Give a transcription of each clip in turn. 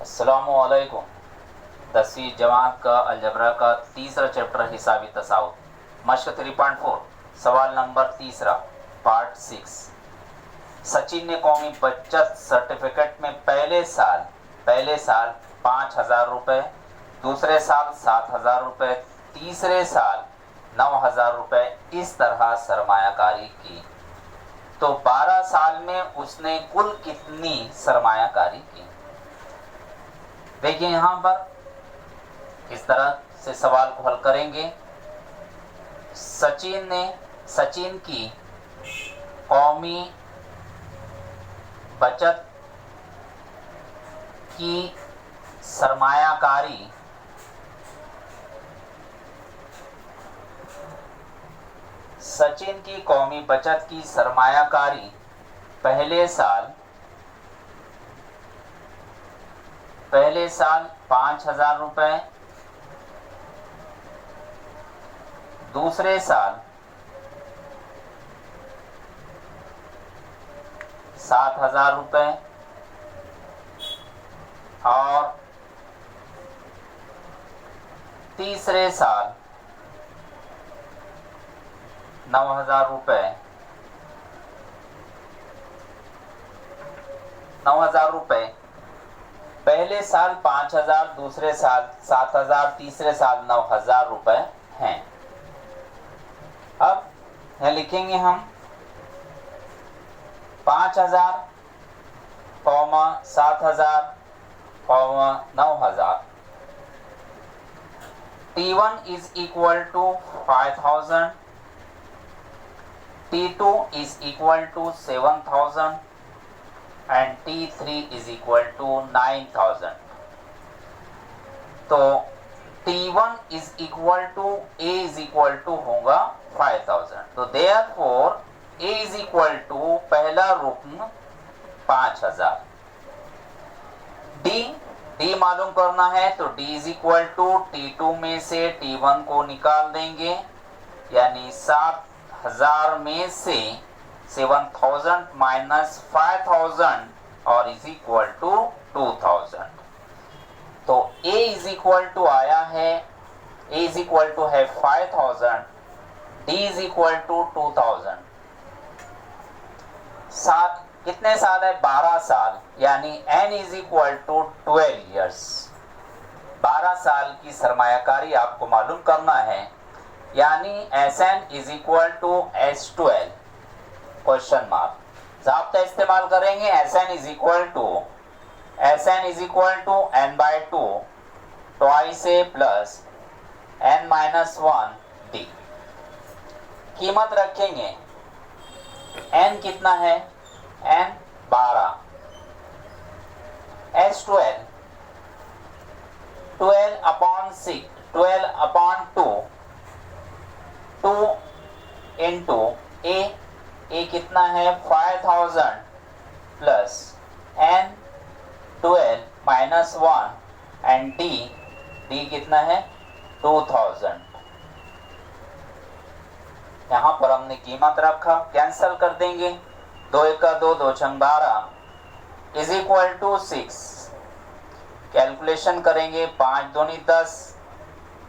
अस्सलामुअलैकुम। 10वीं जमात का अलजबरा का तीसरा चैप्टर हिसाबी तसाउर, मश्क 3.4, सवाल नंबर तीसरा, पार्ट 6। सचिन ने कौमी बचत सर्टिफिकेट में पहले साल 5,000 रुपये, दूसरे साल 7,000 रुपये, तीसरे साल 9,000 रुपये इस तरह सरमायाकारी की। तो 12 साल में उसने कुल कितनी सरमायाकारी की? देखिए यहाँ पर इस तरह से सवाल को हल करेंगे। सचिन की कौमी बचत की सरमायाकारी पहले साल 5,000 रुपये, दूसरे साल 7,000 रुपये और तीसरे साल 9,000 रुपये। 9,000 रुपये पहले साल 5,000, दूसरे साल 7,000, तीसरे साल 9,000 रुपये हैं। अब यह लिखेंगे हम 5,000, 7,000, 9,000। T1 is equal to 5,000, T2 is equal to 7,000 and T3 is equal to 9,000। तो T1 is equal to A is equal to होगा 5,000। तो therefore A is equal to पहला रुकन 5,000। D मालूम करना है तो D is equal to T2 में से T1 को निकाल देंगे, यानी 7,000 में से 7,000 माइनस 5,000 और इज इक्वल टू 2,000। तो A इज इक्वल टू आया है, A इज इक्वल टू है 5,000, D इज इक्वल टू 2,000। कितने साल है? 12 साल, यानी N is equal to 12 years. 12 साल की सरमायाकारी आपको मालूम करना है, यानी SN is equal to S12 question mark. ज़ाब्ता इस्तेमाल करेंगे SN is equal to N/2 twice A plus N-1 D। कीमत रखेंगे, N कितना है? N 12, S12 12 upon 6, 12 upon 2, 2 into A कितना है? 5,000 plus N12 minus 1 and D कितना है? 2,000। यहाँ पर हमने कीमत रखा, कैंसल कर देंगे। 2 1 2, 2 6 12 इज इक्वल टू 6। कैलकुलेशन करेंगे, 5 दूनी 10,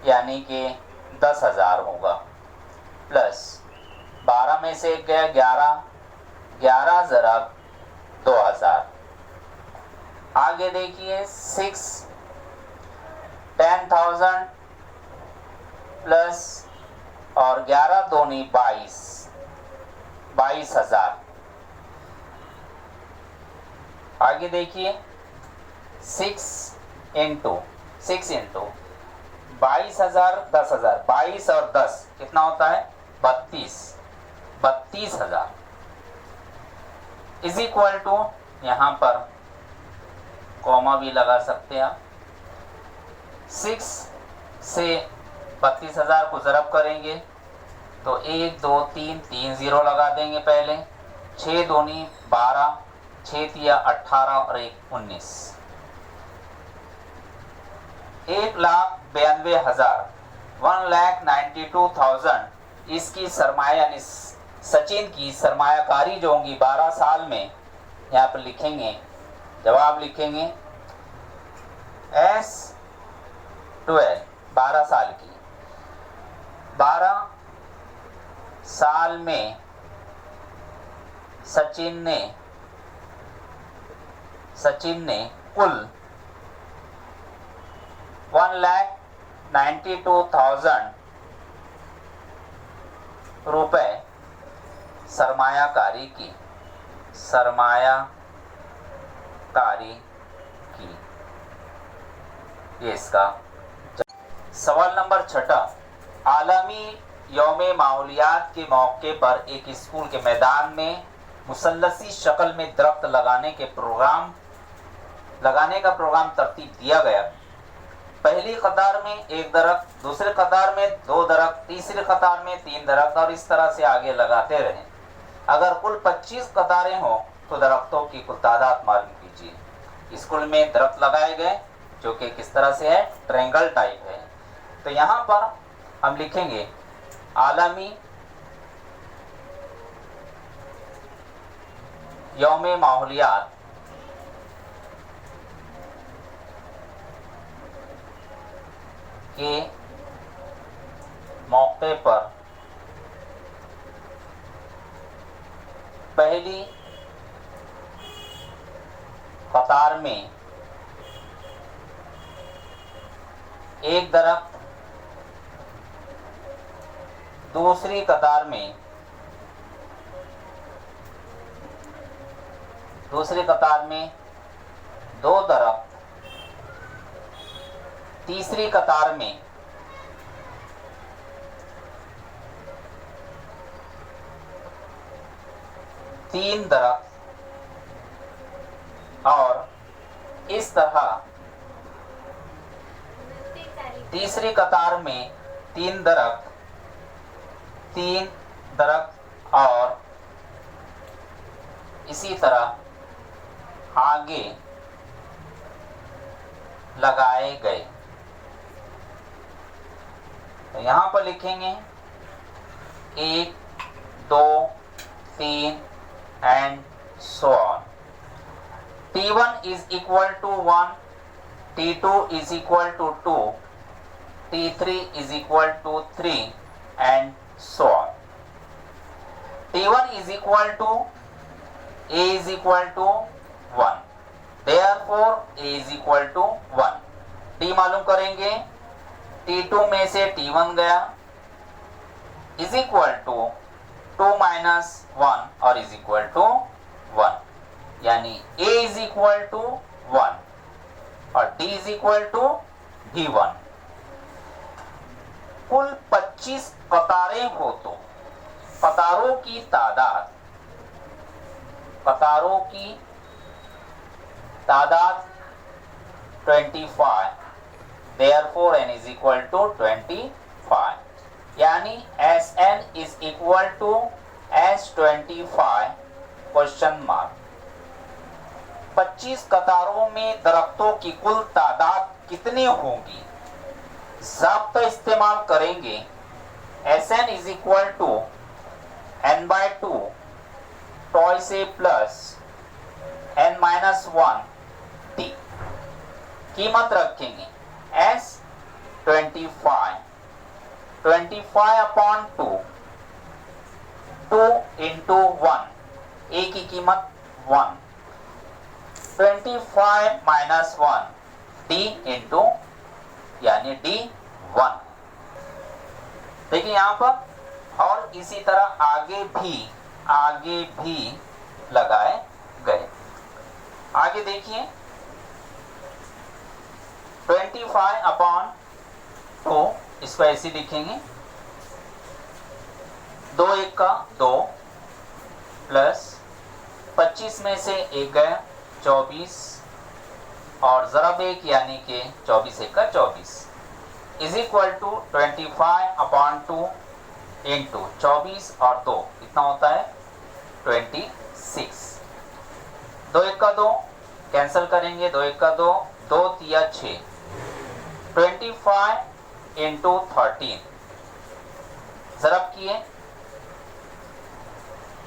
यानी कि 10,000 होगा, प्लस 12 में से गया 11, 11 ज़रा 2,000। आगे देखिए 6, 10,000 प्लस और 11 दूनी 22, 22,000। आगे देखिए 6 इंटू 22,000, 10,000, 22 और 10 कितना होता है? 32,000 इज इक्वल टू, यहाँ पर कॉमा भी लगा सकते हैं आप। 6 से 32,000 को ज़रब करेंगे तो 1 2 3 3 0 लगा देंगे पहले। 6 दूनी 12, 6 तिया 18 और 1 19। 1,92,000, 1,92,000 इसकी सरमाया, यानी सचिन की सरमायाकारी जो होंगी 12 साल में, यहाँ पर लिखेंगे, जवाब लिखेंगे S12 12 साल की, 12 साल में सचिन ने कुल 1,92,000 रुपए सरमायाकारी की। ये इसका सवाल नंबर 6। आलमी यौमे माहौलियात के मौके पर एक स्कूल के मैदान में मुसल्लसी शक्ल में दरख्त लगाने का प्रोग्राम तरतीब दिया गया। पहली कतार में एक दरख्त, दूसरी कतार में 2 दरख्त, तीसरी कतार में 3 दरख्त और इस तरह से आगे लगाते रहें। अगर कुल 25 कतारें हो तो दरख्तों की कुल तादाद मालूम कीजिए। स्कूल में दरख्त लगाए गए जो कि किस तरह से है, ट्रायंगल टाइप है। तो यहाँ पर हम लिखेंगे आलमी यौमे माहौलियात के मौके पर पहली कतार में एक दरख्त, दूसरी कतार में 2 दरख्त, तीसरी कतार में 3 दरख्त और इस तरह तीसरी कतार में 3 दरख्त और इसी तरह आगे लगाए गए। तो यहाँ पर लिखेंगे 1, 2, 3 and so on. T1 is equal to 1, T2 is equal to 2, T3 is equal to 3 and so on. T1 is equal to A is equal to 1. Therefore A is equal to 1. T मालूम करेंगे, T2 में से T1 गया is equal to 2 minus 1 और is equal to 1, यानी A is equal to 1 और D is equal to D1। कुल 25 कतारें हो तो कतारों की तादाद 25, therefore n is equal to 25, यानी Sn is equal to S25 question mark. 25 कतारों में दरख्तों की कुल तादाद कितनी होगी? ज़ाब्ता इस्तेमाल करेंगे Sn is equal to n/2 twice A plus n-1 T। कीमत रखेंगे S25 upon 2, 2 into 1, A की कीमत 1, 25 minus 1 D into यानी D1। देखिए यहाँ पर, और इसी तरह आगे भी लगाए गए। आगे देखिए 25 upon 2, इसको ऐसे लिखेंगे 2 1 का 2 प्लस 25 में से 1 गया 24 और ज़रब 1 यानी कि 24 1 का 24 is equal to 25 upon 2 into 24 और 2 कितना होता है 26। 2 1 का 2 कैंसिल करेंगे, 2 1 का 2, 2 3 6, 25 इंटू 13 ज़रब किए।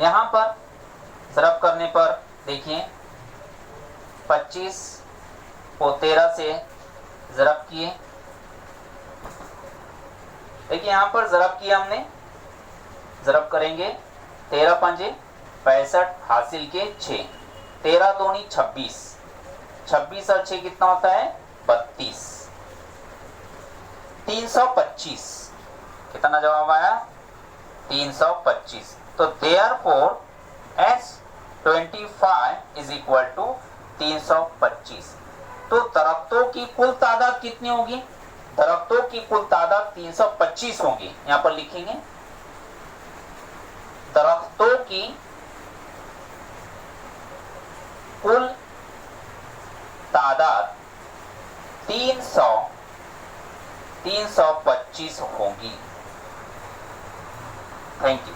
यहाँ पर ज़रब करने पर देखिए 25 को 13 से ज़रब किए, देखिए यहाँ पर ज़रब किया हमने, ज़रब करेंगे 13 पंजे 65 हासिल के 6, 13 दूनी 26, 26 और 6 कितना होता है 32, 325, कितना जवाब आया 325। तो therefore S25 is equal to 325। तो दरख्तों की कुल तादाद कितनी होगी, दरख्तों की कुल तादाद 325 होगी। यहां पर लिखेंगे दरख्तों की कुल तादाद 325 होगी। Thank you.